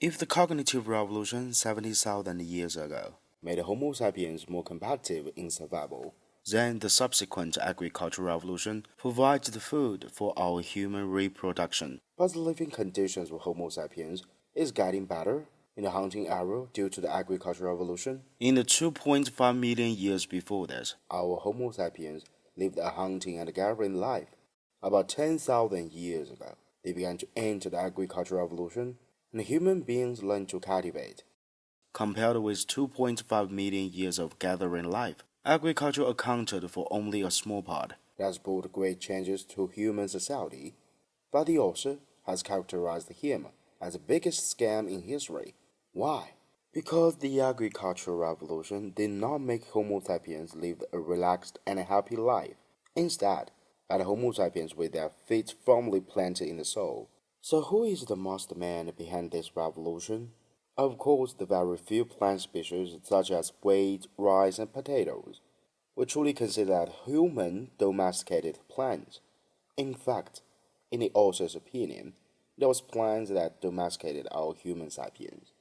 If the cognitive revolution 70,000 years ago made Homo sapiens more competitive in survival, then the subsequent agricultural revolution provided food for our human reproduction. But the living conditions of Homo sapiens is getting better in the hunting era due to the agricultural revolution. In the 2.5 million years before this, our Homo sapiens lived a hunting and gathering life. About 10,000 years ago, they began to enter the agricultural revolution, and human beings learned to cultivate. Compared with 2.5 million years of gathering life, agriculture accounted for only a small part. It has brought great changes to human society, but the author has characterized him as the biggest scam in history. Why? Because the agricultural revolution did not make Homo sapiens live a relaxed and happy life. Instead, had Homo sapiens with their feet firmly planted in the soil. So who is the mastermind behind this revolution? Of course, the very few plant species such as wheat, rice, and potatoes. We truly consider that human domesticated plants. In fact, in the author's opinion, there was plants that domesticated our human sapiens.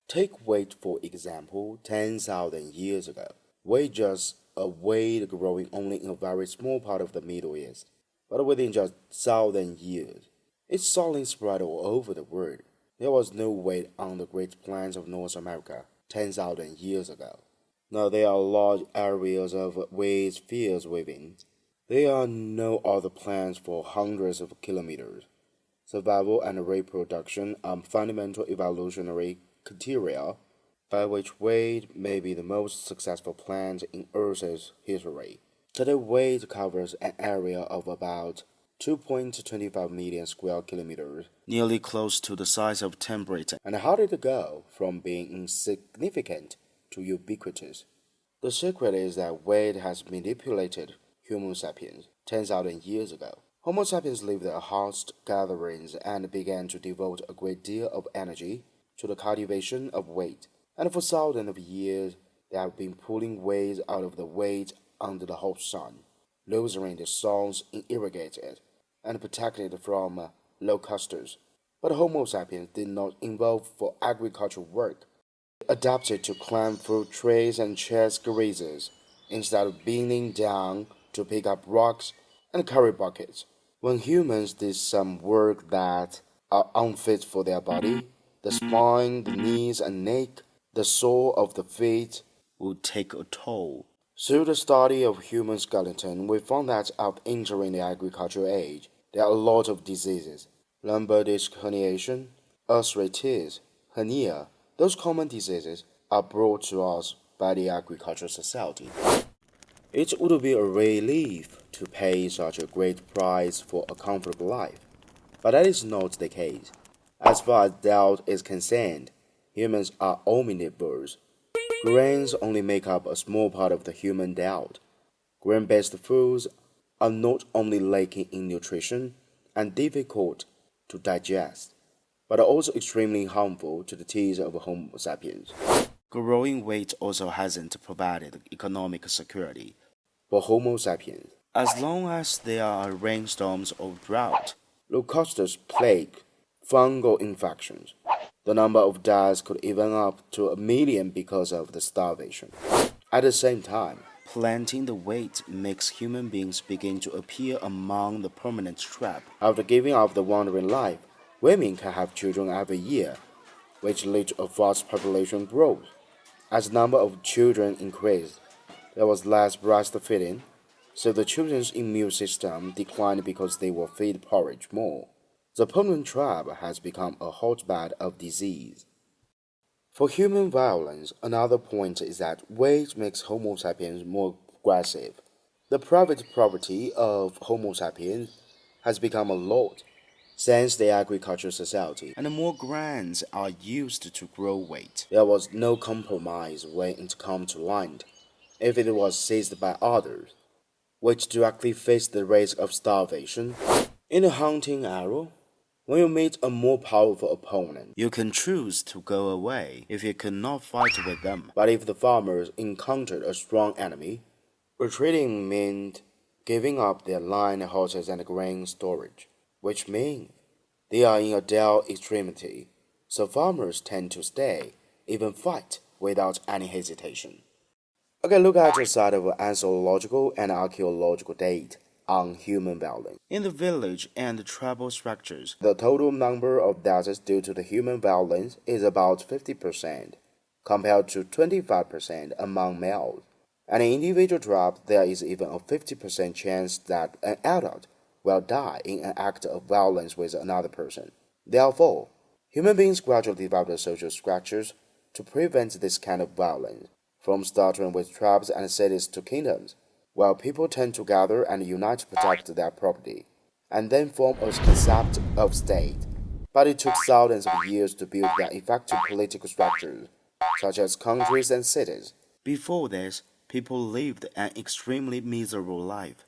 Take wheat for example. 10,000 years ago, wheat just a wheat growing only in a very small part of the Middle East, but within just 1,000 years, it suddenly spread all over the world. There was no wheat on the Great Plains of North America 10,000 years ago. Now there are large areas of wheat fields within. There are no other plants for hundreds of kilometers. Survival and reproduction are fundamental evolutionary criteria by which wheat may be the most successful plant in Earth's history. Today, wheat covers an area of about 2.25 million square kilometers, nearly close to the size of Britain. And how did it go from being insignificant to ubiquitous? The secret is that wheat has manipulated Homo sapiens 10,000 years ago. Homo sapiens lived at host gatherings and began to devote a great deal of energy to the cultivation of wheat. And for thousands of years, they have been pulling wheat out of the wheat under the hot sun, lowering the soils irrigated, and protected from locusts. But Homo sapiens did not evolve for agricultural work. They adapted to climb fruit trees and chase grazes, instead of bending down to pick up rocks and carry buckets. When humans did some work that are unfit for their body, the spine, the knees and neck, the sole of the feet would take a toll. Through the study of human skeleton, we found that after entering the agricultural age, there are a lot of diseases. Lumbar disc herniation, arthritis, hernia. Those common diseases are brought to us by the agricultural society. It would be a relief to pay such a great price for a comfortable life, but that is not the case. As far as diet is concerned, humans are omnivores. Grains only make up a small part of the human diet. Grain-based foods are not only lacking in nutrition and difficult to digest, but are also extremely harmful to the teeth of Homo sapiens. Growing wheat also hasn't provided economic security for Homo sapiens. As long as there are rainstorms or drought, locusts plague, fungal infections, the number of deaths could even up to 1 million because of the starvation. At the same time, planting the wheat makes human beings begin to appear among the permanent trap. After giving up the wandering life, women can have children every year, which leads to a fast population growth. As the number of children increased, there was less breastfeeding, so the children's immune system declined because they were fed porridge more. The permanent trap has become a hotbed of disease. For human violence, another point is that wheat makes Homo sapiens more aggressive. The private property of Homo sapiens has become a lot since the agricultural society, and more grants are used to grow wheat. There was no compromise when it came to land, if it was seized by others, which directly faced the risk of starvation. In the hunting era, when you meet a more powerful opponent, you can choose to go away if you could not fight with them. But if the farmers encountered a strong enemy, retreating meant giving up their line horses and grain storage, which means they are in a dire extremity. so farmers tend to stay, even fight, without any hesitation. Okay, look at the side of anthropological and archaeological data on human violence. In the village and tribal structures, the total number of deaths due to the human violence is about 50%, compared to 25% among males. And in individual tribe, there is even a 50% chance that an adult will die in an act of violence with another person. Therefore, human beings gradually develop social structures to prevent this kind of violence, from starting with tribes and cities to kingdoms, where people tend to gather and unite to protect their property, and then form a concept of state. But it took thousands of years to build their effective political structures, such as countries and cities. Before this, people lived an extremely miserable life.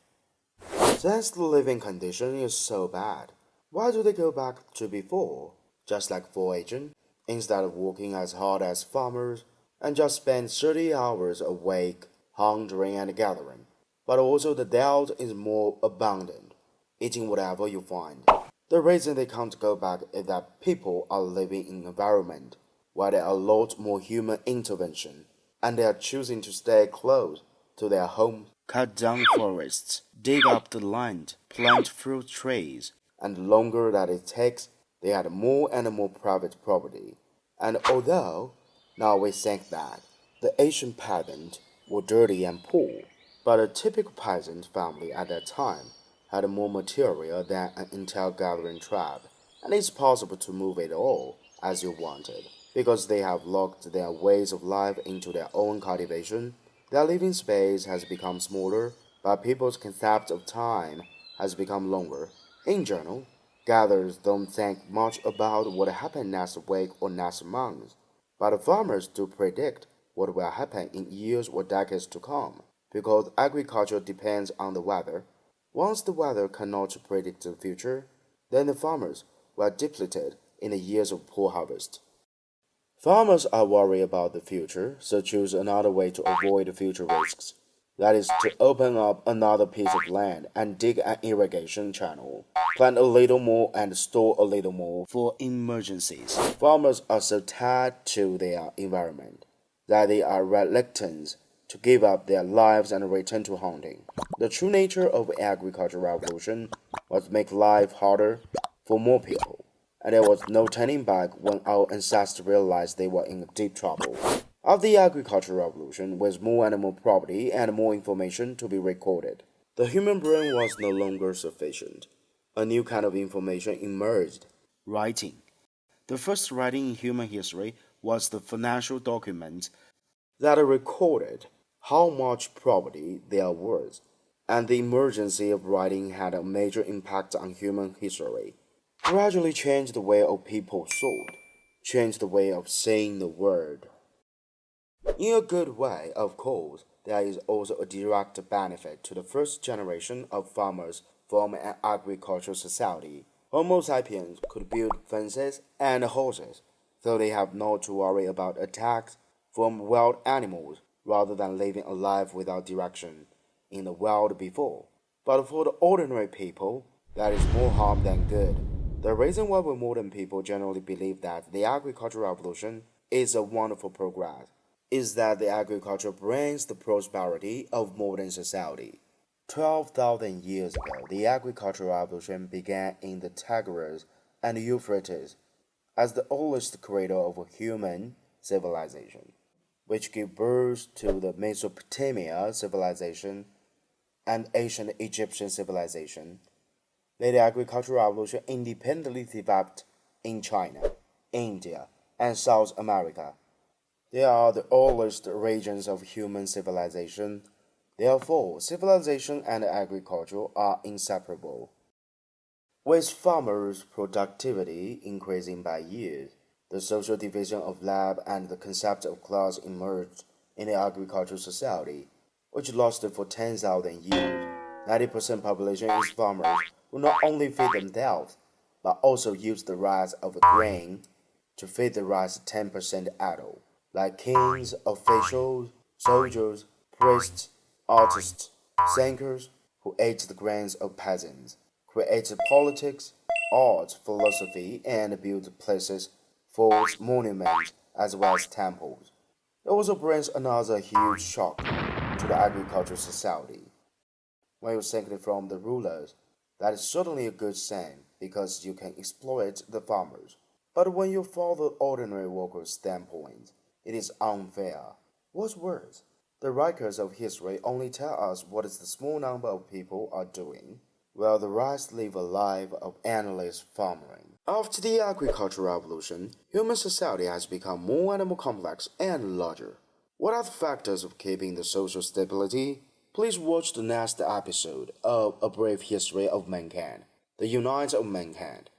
Since the living condition is so bad, why do they go back to before, just like foraging, instead of working as hard as farmers, and just spend 30 hours awake, hunting and gathering? But also the diet is more abundant, eating whatever you find. The reason they can't go back is that people are living in an environment where there are a lot more human intervention, and they are choosing to stay close to their homes, cut down forests, dig up the land, plant fruit trees, and the longer that it takes, they had more and more private property. And although now we think that the ancient peasant were dirty and poor, but a typical peasant family at that time had more material than an entire gathering tribe, and it's possible to move it all as you wanted, because they have locked their ways of life into their own cultivation. Their living space has become smaller, but people's concept of time has become longer. In general, gatherers don't think much about what happened next week or next month, but farmers do predict what will happen in years or decades to come, because agriculture depends on the weather. Once the weather cannot predict the future, then the farmers were depleted in the years of poor harvest. Farmers are worried about the future, so choose another way to avoid future risks. That is to open up another piece of land and dig an irrigation channel, plant a little more and store a little more for emergencies. Farmers are so tied to their environment that they are reluctant to give up their lives and return to hunting. The true nature of the agricultural revolution was to make life harder for more people, and there was no turning back when our ancestors realized they were in deep trouble. After the agricultural revolution, with more animal property and more information to be recorded, the human brain was no longer sufficient. A new kind of information emerged: writing. The first writing in human history was the financial document that recorded how much property there was, and the emergence of writing had a major impact on human history. Gradually changed the way of people thought, changed the way of saying the word. In a good way, of course, there is also a direct benefit to the first generation of farmers from an agricultural society. Homo sapiens could build fences and houses, so they have not to worry about attacks from wild animals, rather than living a life without direction in the wild before. But for the ordinary people, that is more harm than good. The reason why we modern people generally believe that the agricultural revolution is a wonderful progress is that the agriculture brings the prosperity of modern society. 12,000 years ago, the agricultural revolution began in the Tigris and Euphrates as the oldest cradle of human civilization, which gave birth to the Mesopotamia civilization and ancient Egyptian civilization. The agricultural revolution independently developed in China, India, and South America. They are the oldest regions of human civilization. Therefore, civilization and agriculture are inseparable. With farmers' productivity increasing by years, the social division of labor and the concept of class emerged in the agricultural society, which lasted for 10,000 years. 90% population is farmers who not only feed themselves, but also use the rice of grain to feed the rest 10% adult, like kings, officials, soldiers, priests, artists, thinkers who ate the grains of peasants, created politics, art, philosophy, and built places forts, monuments, as well as temples. It also brings another huge shock to the agricultural society. When you take it from the rulers, that is certainly a good thing because you can exploit the farmers. But when you follow the ordinary worker's standpoint, it is unfair. What's worse, the writers of history only tell us what is the small number of people are doing, while the rest live a life of endless farming. After the agricultural revolution, human society has become more and more complex and larger. What are the factors of keeping the social stability? Please watch the next episode of A Brave History of Mankind, The Unite of Mankind.